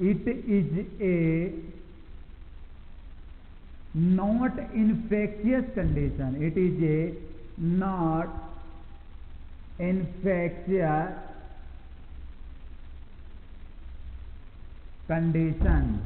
It is a not infectious condition. It is a not infectious condition.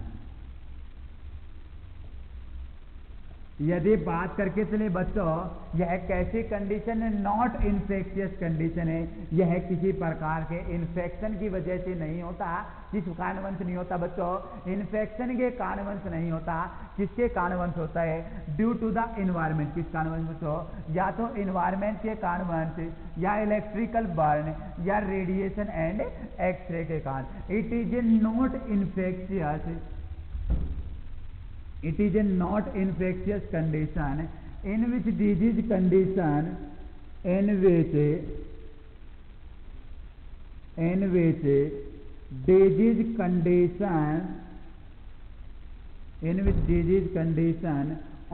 यदि बात करके चले बच्चों, यह कैसी कंडीशन है? नॉट इन्फेक्शियस कंडीशन है। यह किसी प्रकार के इन्फेक्शन की वजह से नहीं होता। किस कारणवश नहीं होता बच्चों? इन्फेक्शन के कारणवश नहीं होता। किसके कारणवश होता है? Due to the environment. किस कारणवश बच्चों? या तो इन्वायरमेंट के कारणवश, या इलेक्ट्रिकल बर्न, या रेडिएशन एंड एक्सरे के कारण। It is a not infectious, it is a not infectious condition in which disease condition in which disease condition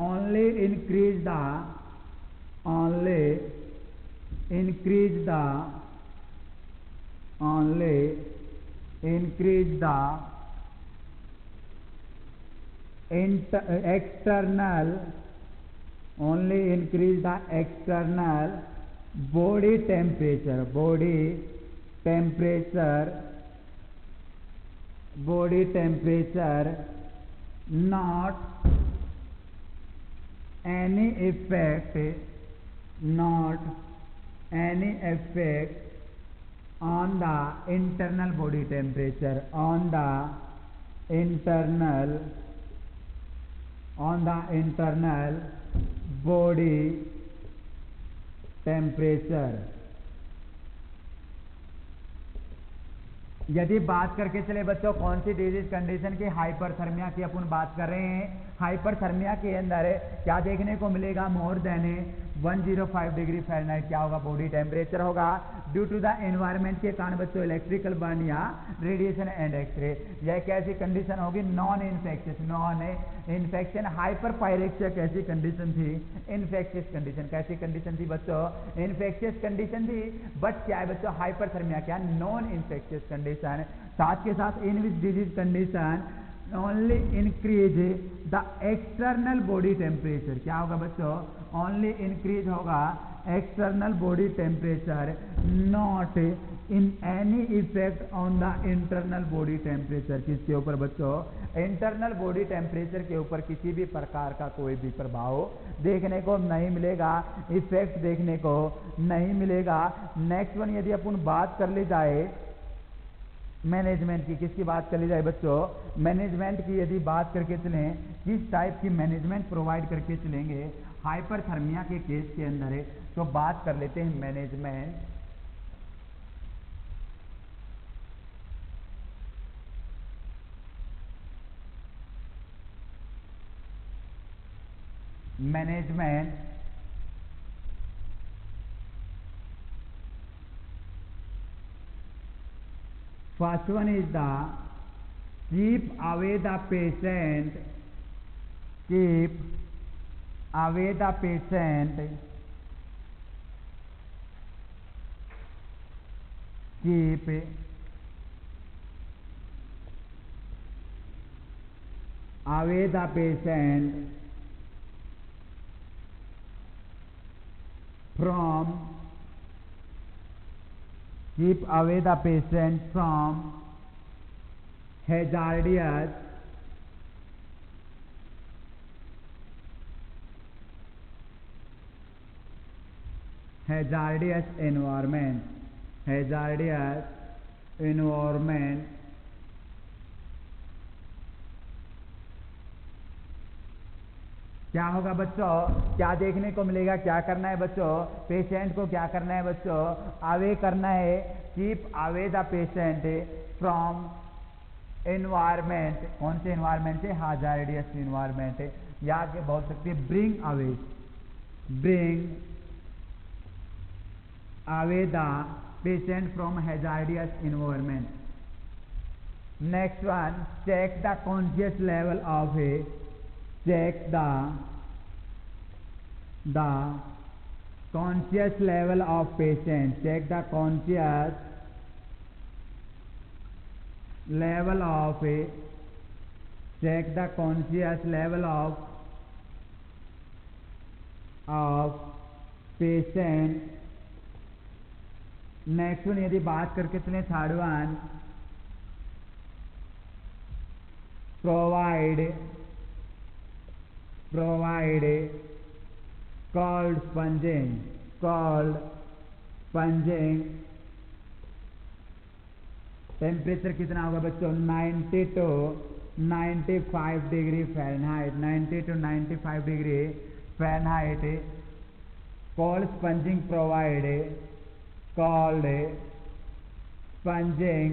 only increase the external body temperature, not any effect on the internal body temperature, on the internal body temperature. यदि बात करके चले बच्चों कौन सी disease condition की? Hyperthermia की अपन बात कर रहे हैं। हाइपरथर्मिया के अंदर क्या देखने को मिलेगा? मोर देन 105 डिग्री फ़ारेनहाइट क्या होगा? बॉडी टेम्परेचर होगा। ड्यू टू द एनवायरमेंट के कारण बच्चों इलेक्ट्रिकल बर्न या रेडिएशन एंड एक्सरे। यह कैसी कंडीशन होगी? Non infection. हाइपरपायरेक्सिया कैसी कंडीशन थी? Infectious condition. कैसी कंडीशन थी बच्चों? इन्फेक्शियस कंडीशन थी। बट क्या है बच्चों? हाइपरथर्मिया क्या? Non infectious condition. साथ के साथ in which disease condition only increase the external body temperature. क्या होगा बच्चों? ओनली इंक्रीज होगा external body temperature, not in any effect on the internal body temperature. किसके ऊपर बच्चों? इंटरनल बॉडी टेम्परेचर के ऊपर किसी भी प्रकार का कोई भी प्रभाव देखने को नहीं मिलेगा, इफेक्ट देखने को नहीं मिलेगा। नेक्स्ट वन यदि अपन बात कर ली जाए मैनेजमेंट की, किसकी बात कर ली जाए बच्चों? मैनेजमेंट की यदि बात करके चलें, किस टाइप की मैनेजमेंट प्रोवाइड करके चलेंगे हाइपरथर्मिया के केस के अंदर है, तो बात कर लेते हैं management. First one is the keep away the patient, keep away the patient, keep away the patient from, keep away the patient from hazardous environment, hazardous environment। क्या होगा बच्चों? क्या देखने को मिलेगा? क्या करना है बच्चों? पेशेंट को क्या करना है बच्चों? अवे करना है। Keep away the patient from environment. कौन से एनवायरमेंट से? Hazardous environment. या आगे बोल सकते हैं bring away, bring away the patient from hazardous environment। Next one, check the conscious level of a, check the conscious level of patient, check the conscious level of check the conscious level of patient. Next one यदि बात करके चले third one, provide cold sponging temperature कितना होगा बच्चों 90 to 95 degree Fahrenheit, 90 to 95 degree Fahrenheit. Cold sponging provide cold sponging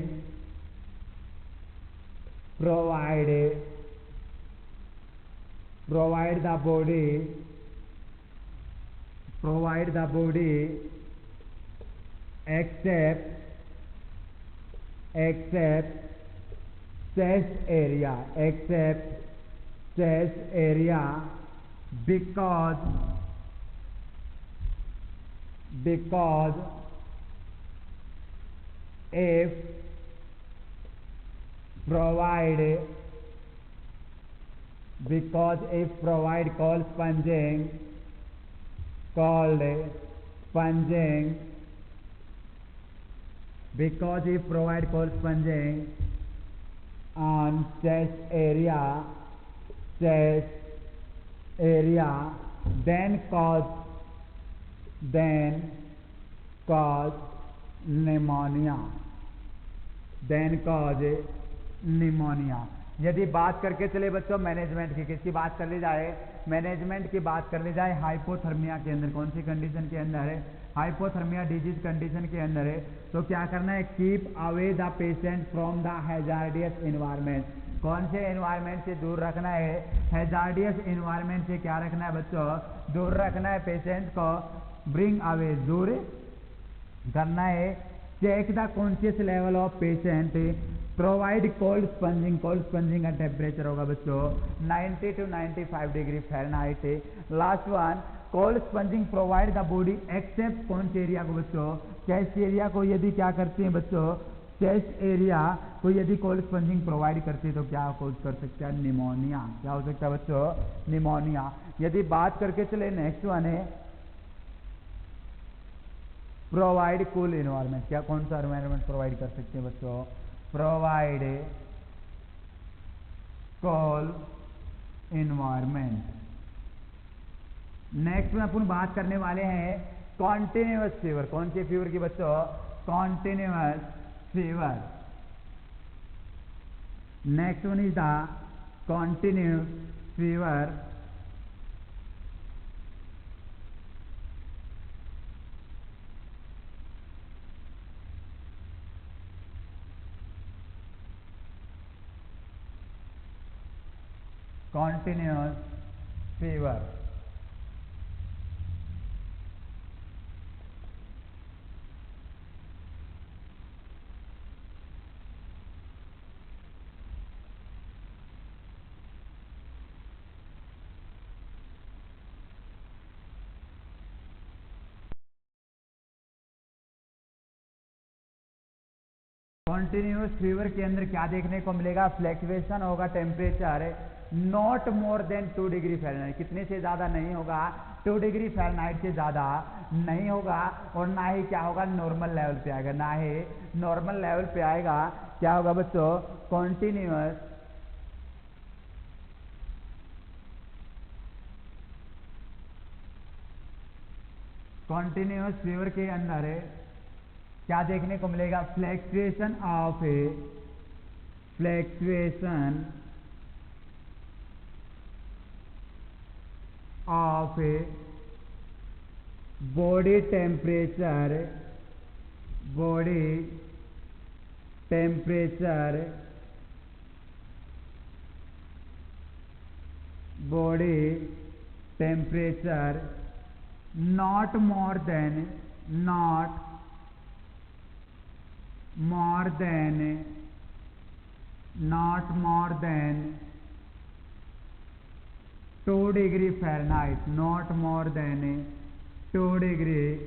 provide the body except chest area because if provide cold sponging on chest area then cause pneumonia. यदि बात करके चले बच्चों management की, किसकी बात कर ली जाए, मैनेजमेंट की बात कर ली जाए हाइपोथर्मिया के अंदर. कौन सी कंडीशन के अंदर है, हाइपोथर्मिया डिजीज कंडीशन के अंदर है. तो क्या करना है, keep away the patient from the hazardous environment. कौन से एनवायरनमेंट से दूर रखना है, हैजार्डियस एनवायरनमेंट से क्या रखना है बच्चों, दूर रखना है पेशेंट को. ब्रिंग अवे, दूर करना है. Check the conscious level of patient. Provide cold sponging का टेम्परेचर होगा बच्चों 90 to 95 degree Fahrenheit. Last one, cold sponging provide the body except कौन से एरिया को बच्चों, चेस्ट एरिया को. यदि क्या करते हैं बच्चों, चेस्ट एरिया को यदि कोल्ड स्पंजिंग प्रोवाइड करते हैं तो क्या कोज कर सकता है, निमोनिया. क्या हो सकता है बच्चों, निमोनिया. यदि बात करके चले नेक्स्ट वन है प्रोवाइड कूल एनवायरनमेंट. क्या कौन सा एनवायरनमेंट प्रोवाइड कर सकते हैं बच्चों, प्रोवाइड कूल एनवायरनमेंट. नेक्स्ट में अपन बात करने वाले हैं कॉन्टिन्यूअस फीवर. कौन सी फीवर की बच्चों, continuous fever. Next one is the continuous fever. continuous fever. Continuous fever के अंदर क्या देखने को मिलेगा, फ्लैक्चुएशन होगा temperature not more than 2 degree Fahrenheit. कितने से ज़्यादा नहीं होगा, 2 डिग्री फ़ारेनहाइट से ज़्यादा नहीं होगा. और ना ही क्या होगा, नॉर्मल लेवल पे आएगा, ना ही नॉर्मल लेवल पे आएगा. क्या होगा बच्चों, कॉन्टिन्यूस फीवर के अंदर क्या देखने को मिलेगा, fluctuation of body temperature not more than 2 degree Fahrenheit, not more than 2 degree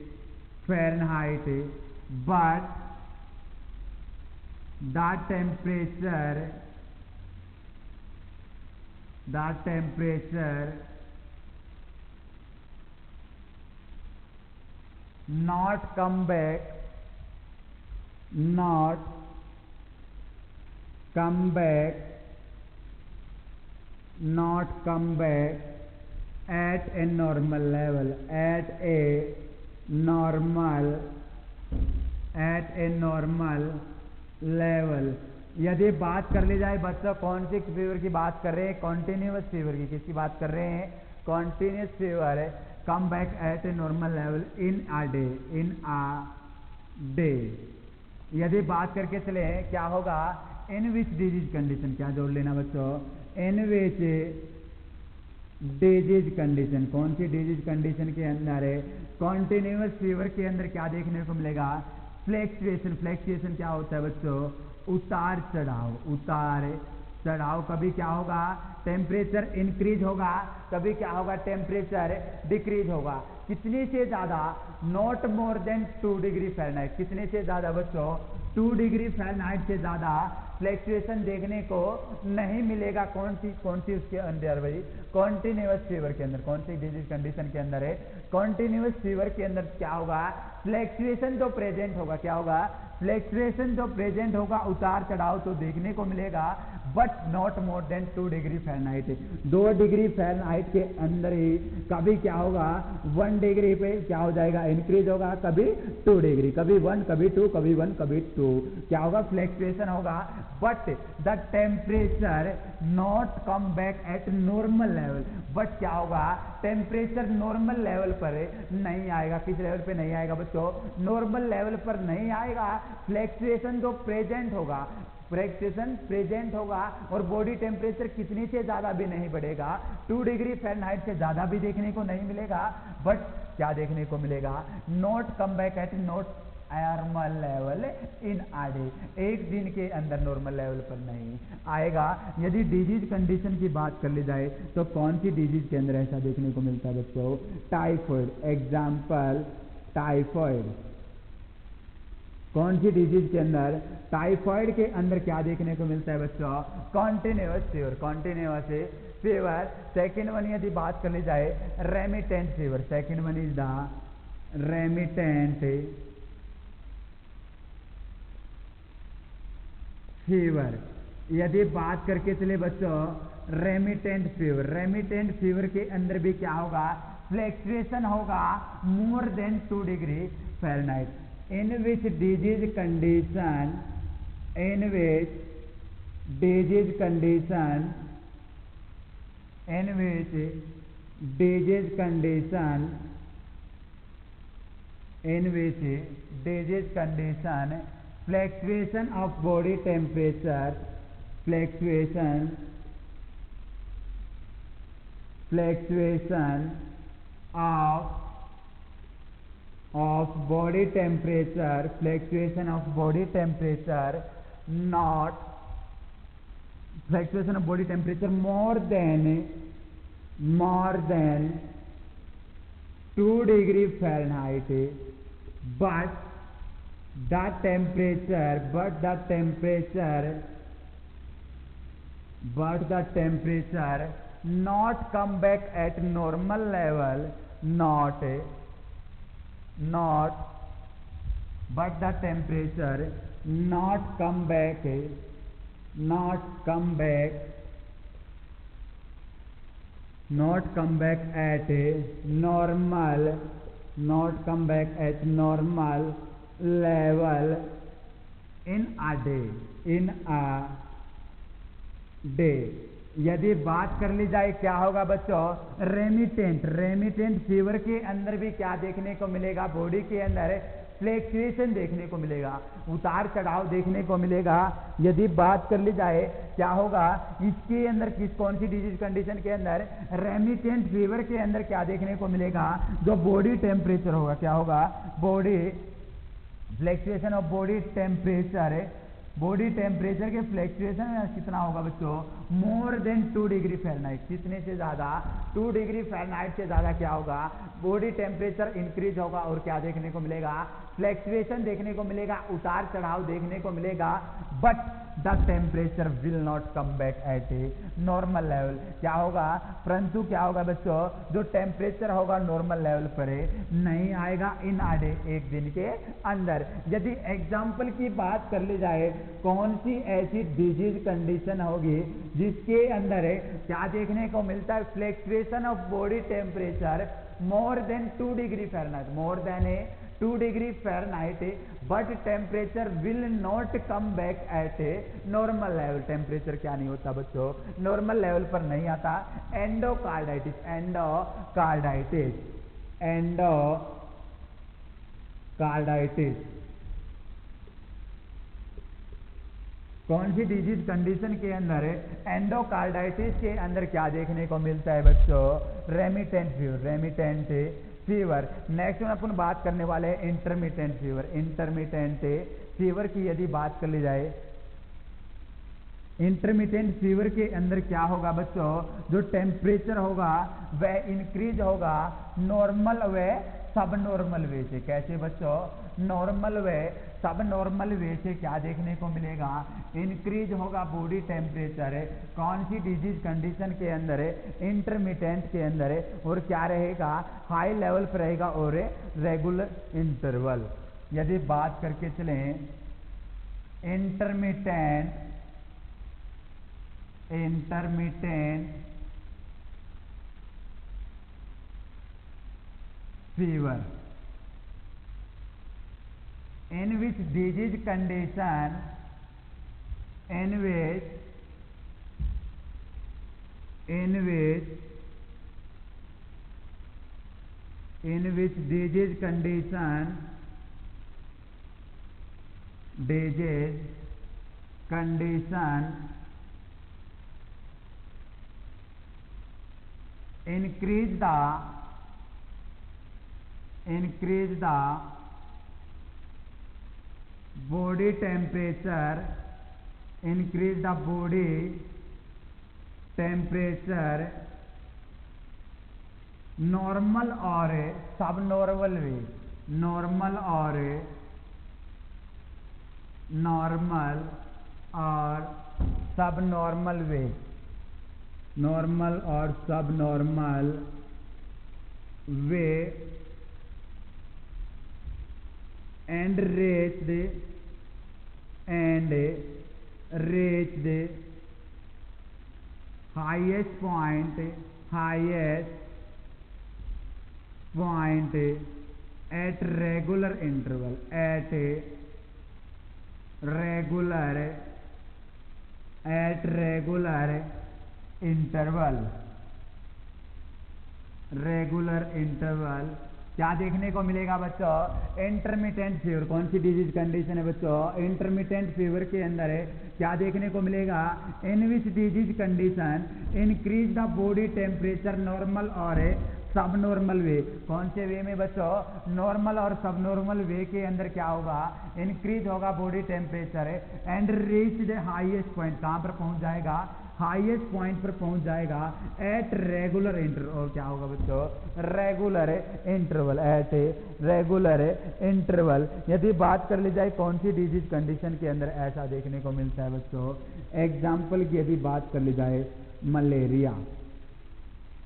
Fahrenheit, but the temperature not come back at a normal level, यदि बात कर ली जाए बच्चों कौन सी फीवर की बात कर रहे हैं, कॉन्टिन्यूअस फीवर की, किसकी बात कर रहे हैं, continuous fever come back at a normal level in a day. यदि बात करके चले क्या होगा, इन विच डिजीज कंडीशन, क्या जोड़ लेना बच्चों, इन विच डिजीज कंडीशन, कौन सी डिजीज कंडीशन के अंदर है, कॉन्टिन्यूअस फीवर के अंदर क्या देखने को मिलेगा, फ्लैक्चुएशन क्या होता है बच्चों, उतार चढ़ाव, कभी क्या होगा टेम्परेचर इंक्रीज होगा, कभी क्या होगा टेम्परेचर डिक्रीज होगा, कितने से ज्यादा, not more than 2 degree Fahrenheit, कितने से ज्यादा बच्चों, 2 डिग्री फ़ारेनहाइट से ज्यादा फ्लैक्चुएशन देखने को नहीं मिलेगा। कौन सी उसके अंदर भाई, कॉन्टिन्यूअस फीवर के अंदर, कौन सी डिजीज कंडीशन के अंदर है, कॉन्टिन्यूअस फीवर के अंदर क्या होगा, फ्लैक्चुएशन तो प्रेजेंट होगा, क्या होगा, फ्लैक्चुएशन तो प्रेजेंट होगा, उतार चढ़ाव तो देखने को मिलेगा, but not more than 2 degree Fahrenheit, 2 degree Fahrenheit के अंदर ही कभी क्या होगा 1 डिग्री पे क्या हो जाएगा, इंक्रीज होगा, कभी 2 डिग्री, कभी 1 कभी 2 कभी 1 कभी 2, क्या होगा फ्लैक्चुएशन होगा, but the temperature not come back at normal level, but क्या होगा टेम्परेचर नॉर्मल लेवल पर नहीं आएगा, किस लेवल पे नहीं आएगा बच्चों, नॉर्मल लेवल पर नहीं आएगा, फ्लैक्चुएशन तो प्रेजेंट होगा, और बॉडी टेम्परेचर कितनी से ज्यादा भी नहीं बढ़ेगा, 2 डिग्री फ़ारेनहाइट से ज्यादा भी देखने को नहीं मिलेगा, बट क्या देखने को मिलेगा, not come back at normal level in a day, एक दिन के अंदर नॉर्मल लेवल पर नहीं आएगा। यदि डिजीज कंडीशन की बात कर ली जाए तो कौन सी डिजीज के अंदर ऐसा देखने को मिलता है बच्चों, टाइफाइड, एग्जाम्पल टाइफाइड, कौन सी डिजीज के अंदर, टाइफाइड के अंदर क्या देखने को मिलता है बच्चों, कॉन्टिन्यूअस फीवर। सेकेंड वन यदि बात कर ली जाए remittent fever, second one is the remittent fever. यदि बात करके चले बच्चों रेमिटेंट फीवर के अंदर भी क्या होगा, फ्लैक्चुएशन होगा more than 2 degree Fahrenheit, in which disease condition fluctuation of body temperature, fluctuation of body temperature, more than 2 degree Fahrenheit, but the temperature not come back at normal level, but the temperature not come back at normal level in a day। यदि बात कर ली जाए क्या होगा बच्चों, remittent fever के अंदर भी क्या देखने को मिलेगा, बॉडी के अंदर फ्लैक्चुएशन देखने को मिलेगा, उतार चढ़ाव देखने को मिलेगा। यदि बात कर ली जाए क्या होगा इसके अंदर, कौन सी डिजीज कंडीशन के अंदर, रेमिटेंट फीवर के अंदर क्या देखने को मिलेगा, जो बॉडी टेम्परेचर होगा, क्या होगा, body fluctuation of body temperature के फ्लैक्चुएशन कितना होगा बच्चों, मोर देन 2 डिग्री फ़ारेनहाइट, कितने से ज्यादा, 2 डिग्री फ़ारेनहाइट से ज्यादा क्या होगा, बॉडी टेम्परेचर इंक्रीज होगा और क्या देखने को मिलेगा, फ्लैक्चुएशन देखने को मिलेगा, उतार चढ़ाव देखने को मिलेगा, but the temperature will not come back at a normal level. क्या होगा, परंतु क्या होगा बच्चों, जो टेम्परेचर होगा नॉर्मल लेवल पर नहीं आएगा इन आधे एक दिन के अंदर। यदि एग्जाम्पल की बात कर ली जाए, कौन सी ऐसी डिजीज कंडीशन होगी जिसके अंदर क्या देखने को मिलता है, fluctuation of body temperature more than 2 degree Fahrenheit, more than 2 degree Fahrenheit, but temperature will not come back at a normal level. Temperature क्या नहीं होता बच्चों, नॉर्मल लेवल पर नहीं आता। एंडोकार्डाइटिस, एंडोकार्डाइटिस, एंडोकार्डाइटिस कौन सी डिजीज कंडीशन के अंदर एंडोकार्डाइटिस के अंदर क्या देखने को मिलता है बच्चों, remittent fever, remittent fever. Next में अपन बात करने वाले हैं इंटरमिटेंट फीवर। इंटरमिटेंट फीवर की यदि बात कर ली जाए, इंटरमिटेंट फीवर के अंदर क्या होगा बच्चों, जो टेम्परेचर होगा वह इंक्रीज होगा नॉर्मल व सब नॉर्मल वे से। कैसे बच्चों, नॉर्मल व सब नॉर्मल वे से क्या देखने को मिलेगा, इंक्रीज होगा बॉडी टेम्परेचर। कौन सी डिजीज कंडीशन के अंदर, इंटरमिटेंट के अंदर, और क्या रहेगा, हाई लेवल पर रहेगा और रेगुलर इंटरवल। यदि बात करके चलें intermittent fever, in which disease condition, in which disease condition increase the body temperature, increase the body temperature normal और सब नॉर्मल वे, नॉर्मल और सब नॉर्मल वे, नॉर्मल और सब normal way, and reached highest point at regular interval, at regular interval क्या देखने को मिलेगा बच्चों, इंटरमिटेंट फीवर। कौन सी डिजीज कंडीशन है बच्चों, इंटरमिटेंट फीवर के अंदर क्या देखने को मिलेगा, in which disease condition increase the body temperature normal और सब नॉर्मल वे। कौन से वे में बच्चों, नॉर्मल और सब नॉर्मल वे के अंदर क्या होगा, इंक्रीज होगा body temperature and reach the highest point. कहां पर पहुंच जाएगा, हाईएस्ट पॉइंट पर पहुंच जाएगा एट रेगुलर इंटरवल। और क्या होगा बच्चों, regular interval, at regular interval. यदि बात कर ली जाए कौन सी डिजीज कंडीशन के अंदर ऐसा देखने को मिलता है बच्चों, एग्जाम्पल की यदि बात कर ली जाए मलेरिया।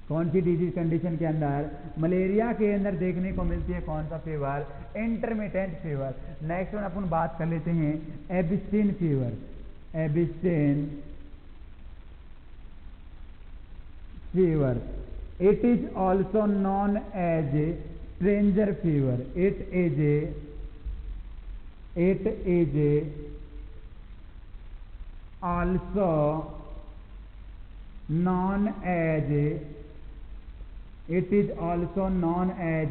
कौन सी डिजीज कंडीशन के अंदर, मलेरिया के अंदर देखने को मिलती है कौन सा fever, intermittent fever. Next one अपन बात कर लेते हैं एबिस्टीन fever. एबिस्टीन fever, it is also known as stranger fever. It is also known as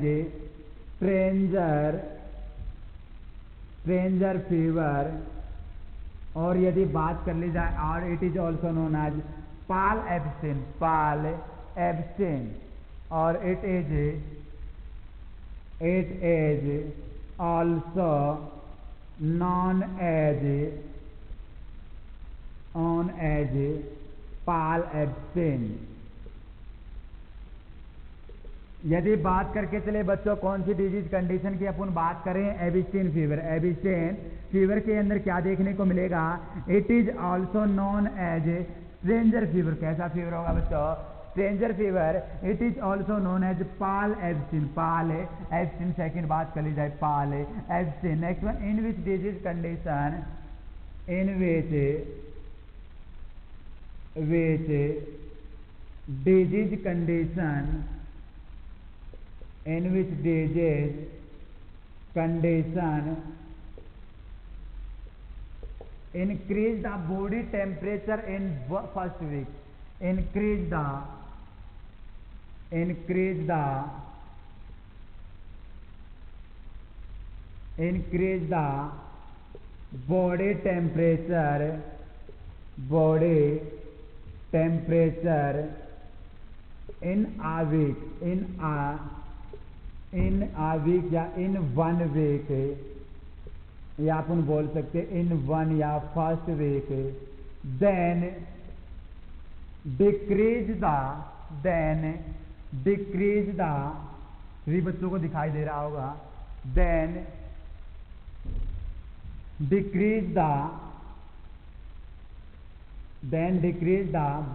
stranger fever। और यदि बात कर ली जाए, और it is also known as Pel Ebstein, और it is also known as Pel Ebstein. यदि बात करके चले बच्चों कौन सी डिजीज कंडीशन की अपन बात करें, एबिस्टिन फीवर। एबिस्टिन फीवर के अंदर क्या देखने को मिलेगा, it is also known as stranger fever. कैसा फीवर होगा बच्चों, stranger fever. It is also known as Pel Ebstein. Pel Ebstein second बात कर ली जाए, Pel Ebstein. Next one, in which disease condition, in which disease condition, in which disease condition increase the body temperature in first week, increase the body temperature in a week, in a week या in 1 week, या अपन बोल सकते in 1 या first week. then decrease the, सभी बच्चों को दिखाई दे रहा होगा, then decrease the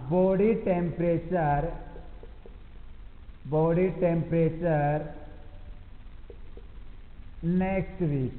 body temperature next week।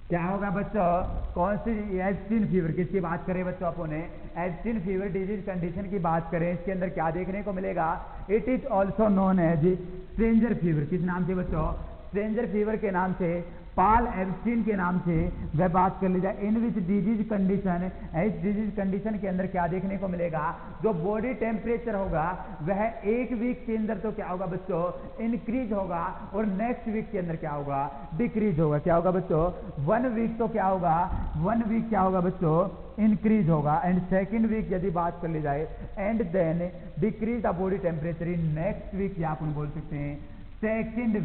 क्या होगा बच्चों, कौन सी, एब्स्टिन फीवर। किसकी बात करें बच्चों अपन ने, एब्स्टिन फीवर डिजीज कंडीशन की बात करें, इसके अंदर क्या देखने को मिलेगा, it is also known as stranger fever. किस नाम से बच्चों, स्ट्रेंजर फीवर के नाम से, पाल एब्स्टिन के नाम से वह बात कर ली जाए। इन विच डिजीज कंडीशन, इस डिजीज कंडीशन के अंदर क्या देखने को मिलेगा, जो बॉडी टेम्परेचर होगा वह 1 वीक के अंदर तो क्या होगा बच्चों, इंक्रीज होगा, और नेक्स्ट वीक के अंदर क्या होगा, डिक्रीज होगा। क्या होगा बच्चों, 1 वीक तो क्या होगा, 1 वीक क्या होगा बच्चों, इंक्रीज होगा, एंड सेकेंड वीक यदि बात कर ली जाए, and then decrease the body temperature in next week, या अपन बोल सकते हैं सेकेंड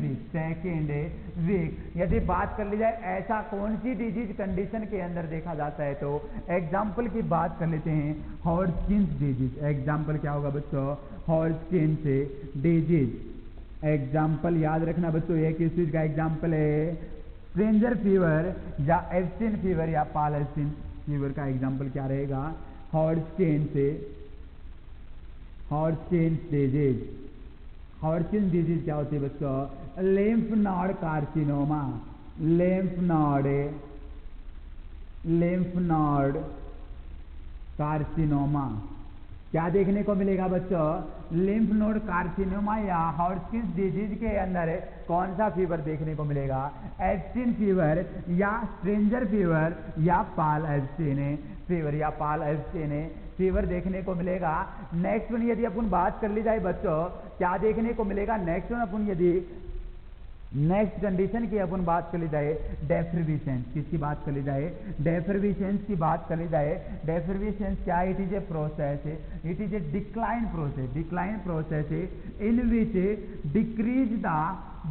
वीक। यदि बात कर ली जाए ऐसा कौन सी डिजीज कंडीशन के अंदर देखा जाता है, तो एग्जाम्पल की बात कर लेते हैं, हॉर्सकिन्स डिजीज। एग्जाम्पल क्या होगा बच्चों, हॉर्सकिन्स डिजीज। एग्जाम्पल याद रखना बच्चों, ये किस चीज का एग्जाम्पल है, स्ट्रेंजर फीवर या एब्स्टिन फीवर या पाल एब्स्टिन फीवर का एग्जाम्पल क्या रहेगा, हॉर्सकिन्स डिजीज। हॉर्सकिन्स डिजीज क्या होती है बच्चों, lymph node carcinoma. Lymph node carcinoma क्या देखने को मिलेगा बच्चों, लिम्फ नोड कार्सिनोमा या हॉर्सकिन्स डिजीज के अंदर कौन सा फीवर देखने को मिलेगा, एब्स्टिन फीवर या स्ट्रेंजर फीवर या पाल एब्स्टिन फीवर या पाल एब्स्टिन फीवर देखने को मिलेगा। नेक्स्ट वन यदि अपन बात कर ली जाए बच्चों, क्या देखने को मिलेगा, नेक्स्ट वन अपन यदि नेक्स्ट कंडीशन की अपन बात कर ली जाए, डेफर्विसेंस। किसकी बात कर ली जाए, डेफर्विसेंस की बात कर ली जाए। डेफर्विसेंस क्या, it is a process, it is A decline process in which decrease the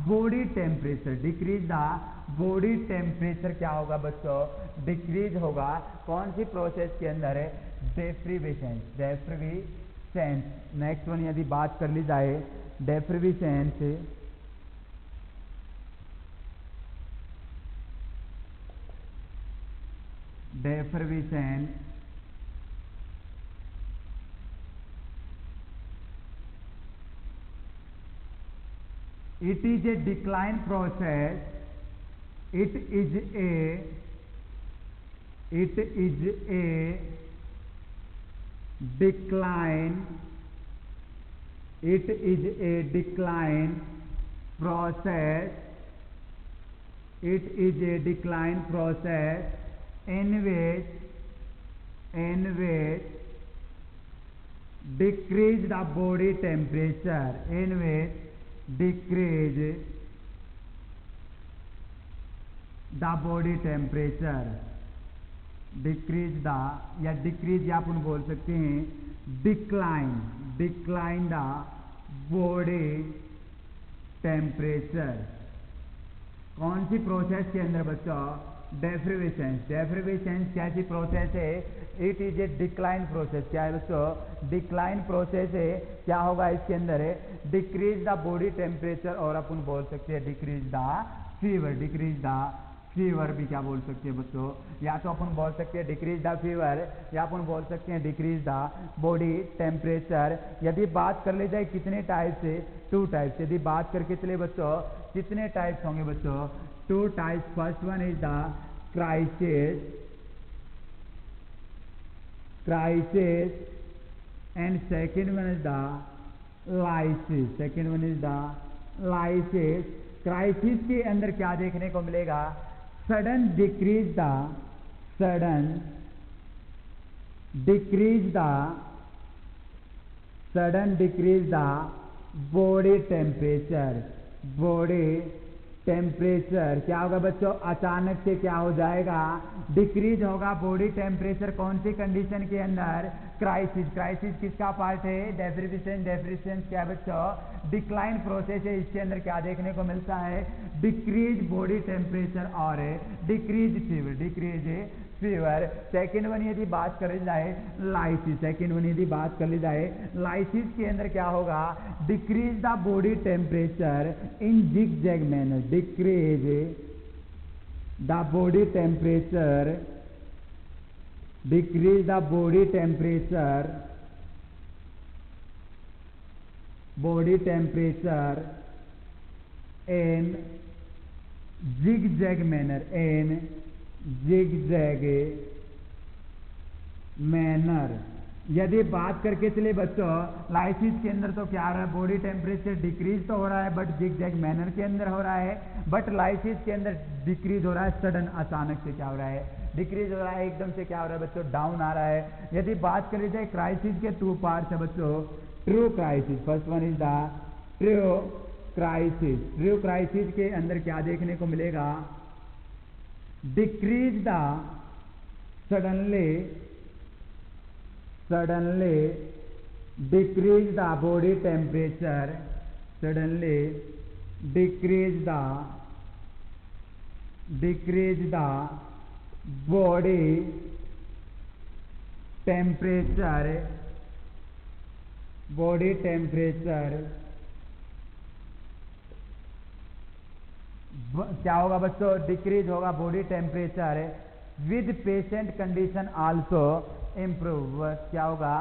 body temperature. Decrease the body temperature क्या होगा बच्चों, डिक्रीज होगा। कौन सी प्रोसेस के अंदर है, डेफर्विसेंस। नेक्स्ट वन यदि बात कर ली जाए, डेफर्विसेंस it is a decline process, it is a decline process, in which decrease the body temperature, decrease the या डिक्रीज या अपन बोल सकते हैं डिक्लाइन द बॉडी टेम्परेचर। कौन सी प्रोसेस के अंदर बच्चों, डेफ्रिविसेंस। डेफ्रिविसेंस कैसी प्रोसेस है? It is A decline process. क्या है बच्चों? डिक्लाइन प्रोसेस है। क्या होगा इसके अंदर है? डिक्रीज द बॉडी टेम्परेचर, और अपन बोल सकते हैं decrease the fever. Decrease the fever भी क्या बोल सकते हैं बच्चों? या तो अपन बोल सकते हैं डिक्रीज द फीवर, या अपन बोल सकते हैं डिक्रीज द बॉडी टेम्परेचर। यदि बात कर ली जाए कितने टाइप से? 2 टाइप्स। यदि बात करके चले बच्चों कितने टाइप्स होंगे बच्चों? 2 types. First one is the crisis, crisis, and second one is the lysis। second one is the lysis। Crisis के अंदर क्या देखने को मिलेगा? Sudden decrease the body temperature. Body temperature क्या होगा बच्चों? अचानक से क्या हो जाएगा? डिक्रीज होगा बॉडी टेम्परेचर। कौन सी कंडीशन के अंदर? क्राइसिस। क्राइसिस किसका पार्ट है? डेफ्रिविसेंस। डेफ्रिविसेंस क्या है बच्चों? डिक्लाइन प्रोसेस है। इसके अंदर क्या देखने को मिलता है? डिक्रीज बॉडी टेम्परेचर और decrease fever. Decrease fever. Second one यदि बात करी जाए लाइसिस। सेकेंड वन यदि बात कर ली जाए लाइसिस के अंदर क्या होगा? Decrease the body temperature in zigzag manner. Decrease the body temperature, decrease the body temperature, body temperature in zigzag manner. In zigzag manner. यदि बात करके चले बच्चों लाइसिस के अंदर तो क्या हो रहा है? बॉडी टेम्परेचर डिक्रीज तो हो रहा है, बट जिगजैग मैनर के अंदर हो रहा है। बट लाइसिस के अंदर डिक्रीज हो रहा है सडन, अचानक से क्या हो रहा है? डिक्रीज हो रहा है, एकदम से क्या हो रहा है बच्चों? डाउन आ रहा है। यदि बात करी जाए क्राइसिस के 2 पार्ट्स है बच्चों। True crisis. First one is the true crisis. True crisis के अंदर क्या देखने को मिलेगा? Decrease the suddenly decrease the body temperature, suddenly decrease the body temperature, क्या होगा बच्चों? डिक्रीज होगा body temperature with patient condition also improve. क्या होगा?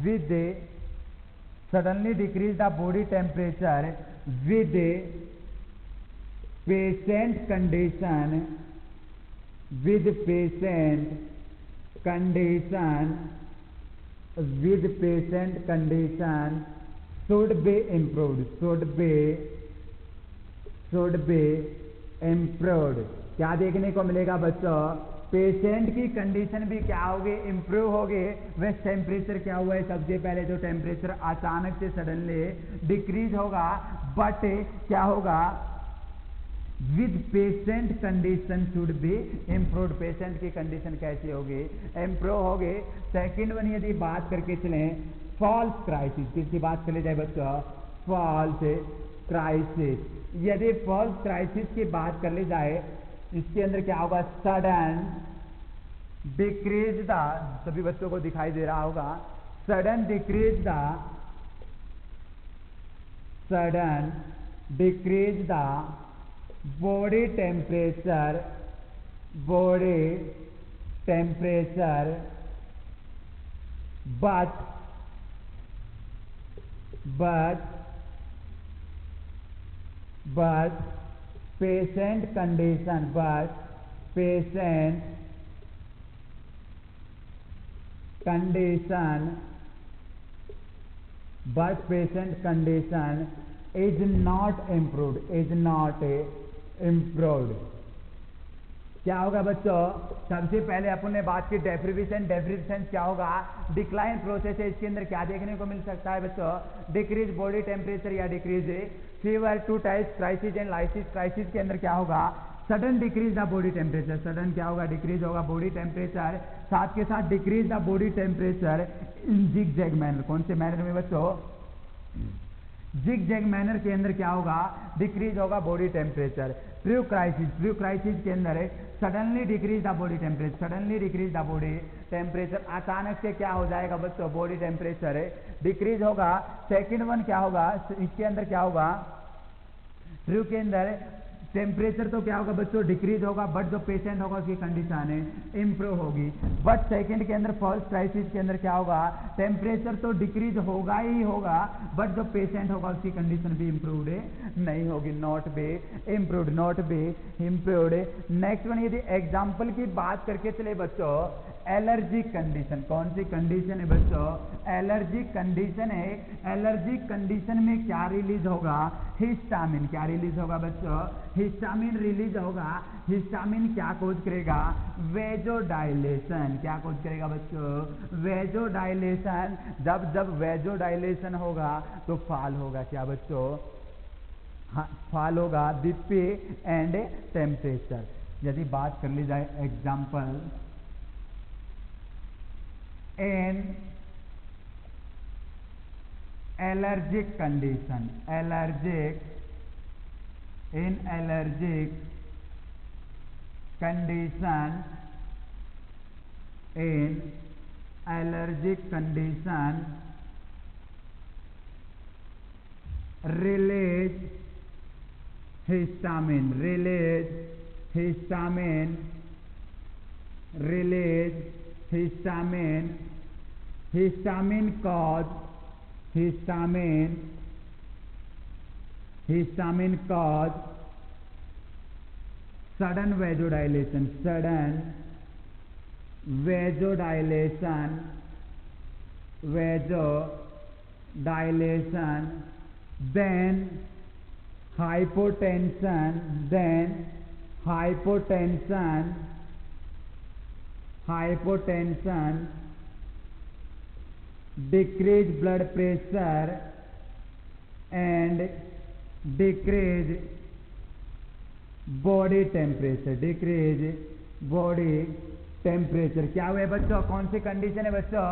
With suddenly decrease the body temperature with patient condition, with patient condition should be improved. Should be improved. क्या देखने को मिलेगा बच्चों? पेशेंट की कंडीशन भी क्या होगी? इम्प्रूव होगी। वह टेम्परेचर क्या हुआ है? सबसे पहले जो टेम्परेचर अचानक से सडनली डिक्रीज होगा, बट क्या होगा? With patient condition should be improved. Patient की कंडीशन कैसी होगी? इम्प्रूव होगी। सेकेंड वन यदि बात करके चले फॉल्स क्राइसिस। किसकी बात कर ली जाए बच्चों? False crisis. यदि फॉल्स क्राइसिस की बात कर ली जाए इसके अंदर क्या होगा? सडन डिक्रीज द, सभी बच्चों को दिखाई दे रहा होगा, sudden decrease the body temperature but patient condition is not improved। क्या होगा बच्चों? सबसे पहले अपन ने बात की डेफ्रिविसेंस। डेफ्रिविसेंस क्या होगा? डिक्लाइन प्रोसेस है। इसके अंदर क्या देखने को मिल सकता है बच्चों? डिक्रीज बॉडी टेम्परेचर या decrease fever. 2 types crisis and lysis. Crisis के अंदर क्या होगा? Sudden decrease the body temperature. Sudden क्या होगा? डिक्रीज होगा बॉडी टेम्परेचर, साथ के साथ decrease the body temperature in zigzag manner. कौन से मैनर में बच्चों? जिग जैग मैनर के अंदर क्या होगा, डिक्रीज होगा बॉडी टेम्परेचर। ट्रू क्राइसिस के अंदर suddenly decrease the body temperature, suddenly decrease the body temperature, अचानक से क्या हो जाएगा बच्चों, बॉडी टेम्परेचर डिक्रीज होगा। सेकंड वन क्या होगा, इसके अंदर क्या होगा, ट्रू के अंदर टेम्परेचर तो क्या होगा बच्चों, डिक्रीज होगा, बट जो पेशेंट होगा उसकी कंडीशन है इंप्रूव होगी। बट सेकंड के अंदर फॉल्स क्राइसिस के अंदर क्या होगा, टेम्परेचर तो डिक्रीज होगा ही होगा, बट जो पेशेंट होगा उसकी कंडीशन भी इंप्रूव्ड नहीं होगी, not be improved, not be improved. Next one यदि एग्जाम्पल की बात करके चले बच्चों, एलर्जिक कंडीशन, कौन सी कंडीशन है बच्चों, एलर्जिक कंडीशन है। एलर्जिक कंडीशन में क्या रिलीज होगा, हिस्टामिन, क्या रिलीज होगा बच्चों, हिस्टामिन रिलीज होगा। हिस्टामिन क्या कोज करेगा, वेजोडाइलेशन, क्या कोज करेगा बच्चों, वेजोडाइलेशन। जब जब वेजोडाइलेशन होगा तो फॉल होगा क्या बच्चों, फॉल होगा बीपी एंड टेम्परेचर। यदि बात कर ली जाए example, in allergic condition, allergic in allergic condition, in allergic condition release histamine, release histamine, release histamine, histamine cause, histamine cause sudden vasodilation, sudden vasodilation, vasodilation, then hypotension, then hypotension, hypotension, decrease blood pressure and decrease body temperature, decrease body temperature. क्या हुए बच्चों, कौन सी condition है बच्चों,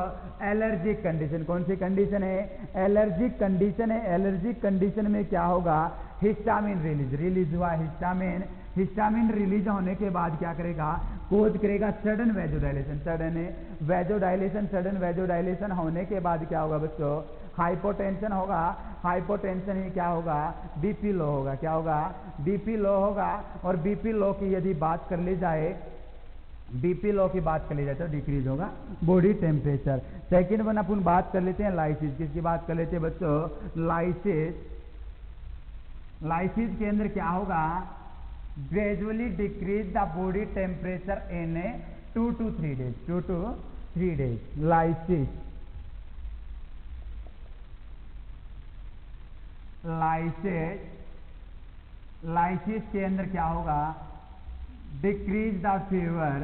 allergic condition. कौन सी condition है, allergic condition है। Allergic condition में क्या होगा, हिस्टामिन रिलीज हुआ, हिस्टामिन, हिस्टामिन रिलीज होने के बाद क्या करेगा, कोज करेगा sudden vasodilation, sudden vasodilation, sudden vasodilation होने के बाद क्या होगा बच्चों, हाइपोटेंशन होगा। हाइपोटेंशन ही क्या होगा, बीपी लो होगा, क्या होगा, बीपी लो होगा। और बीपी लो की यदि बात कर ली जाए, बीपी लो की बात कर ली जाए तो डिक्रीज होगा बॉडी टेम्परेचर। सेकेंड वन अपन बात कर लेते हैं लाइसिस, किसकी बात कर लेते हैं बच्चों, लाइसिस। लाइसिस के अंदर क्या होगा, gradually decrease the body temperature in 2 to 3 days, 2 to 3 days, lysis. Lysis, lysis के अंदर क्या होगा, decrease the fever,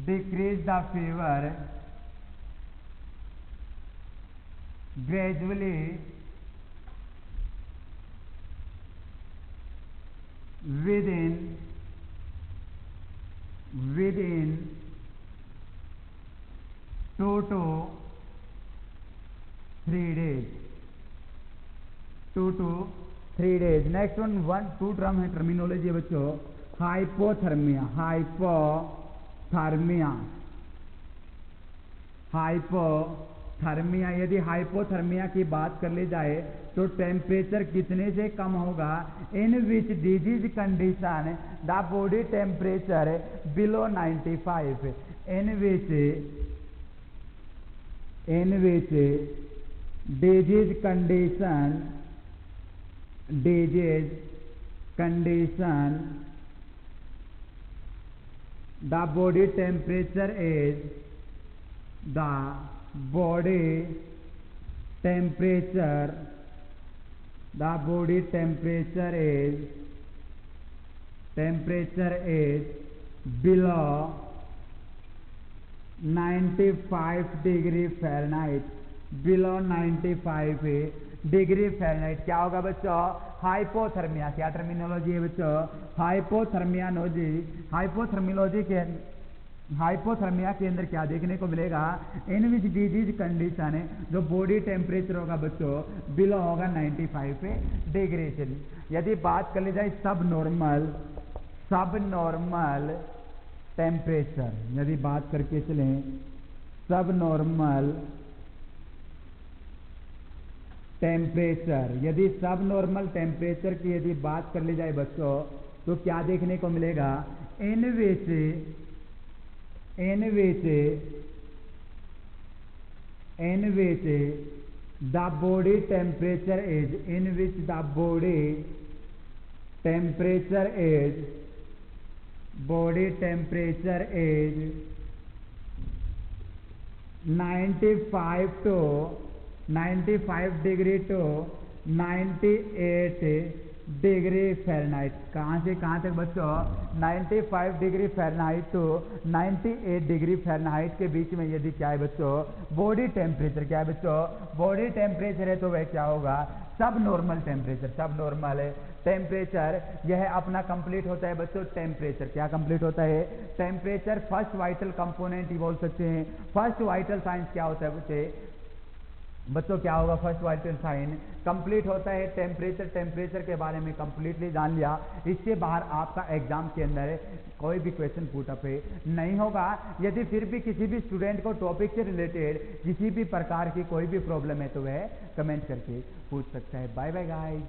decrease the fever gradually within 2 to 3 days, 2 to 3 days। Next one 2 term है, टर्मिनोलॉजी है बच्चों, हाइपोथर्मिया, हाइपोथर्मिया, हाइपोथर्मिया। यदि hypothermia की बात कर ली जाए तो टेम्परेचर कितने से कम होगा, in which disease condition the body temperature below 95, in which disease condition, disease condition the body temperature is, the body temperature, the body temperature is below 95 degree Fahrenheit, below 95 degree Fahrenheit. क्या होगा बच्चों, hypothermia. क्या terminology है बच्चों, हाइपोथर्मियानोलॉजी। हाइपोथर्मिनोलॉजी के hypothermia के अंदर क्या देखने को मिलेगा, इन विच डिजीज कंडीशन है जो बॉडी टेम्परेचर होगा बच्चों बिलो होगा 95 डिग्री से। यदि बात कर ली जाए सब नॉर्मल टेम्परेचर, यदि बात करके चलें सब नॉर्मल टेम्परेचर, यदि सब नॉर्मल टेम्परेचर की यदि बात कर ली जाए बच्चों तो क्या देखने को मिलेगा, in which the body temperature is, in which the body temperature is 95 degree to 98 degree Fahrenheit. कहाँ से कहाँ तक बच्चों, 95 degree Fahrenheit to 98 degree Fahrenheit के बीच में यदि क्या है बच्चों बॉडी टेम्परेचर, क्या है बच्चों बॉडी टेम्परेचर है, तो वह क्या होगा सब नॉर्मल टेम्परेचर। सब नॉर्मल है टेम्परेचर यह अपना कंप्लीट होता है बच्चों टेम्परेचर, क्या कंप्लीट होता है टेम्परेचर। फर्स्ट वाइटल कंपोनेंट ही बोल सकते हैं। फर्स्ट वाइटल साइंस क्या होता है बच्चों क्या होगा, फर्स्ट वाइटल साइन कंप्लीट होता है टेम्परेचर। टेम्परेचर के बारे में कंप्लीटली जान लिया, इससे बाहर आपका एग्जाम के अंदर कोई भी क्वेश्चन पुट अप नहीं होगा। यदि फिर भी किसी भी स्टूडेंट को टॉपिक से रिलेटेड किसी भी प्रकार की कोई भी प्रॉब्लम है तो वह कमेंट करके पूछ सकता है। Bye bye guys.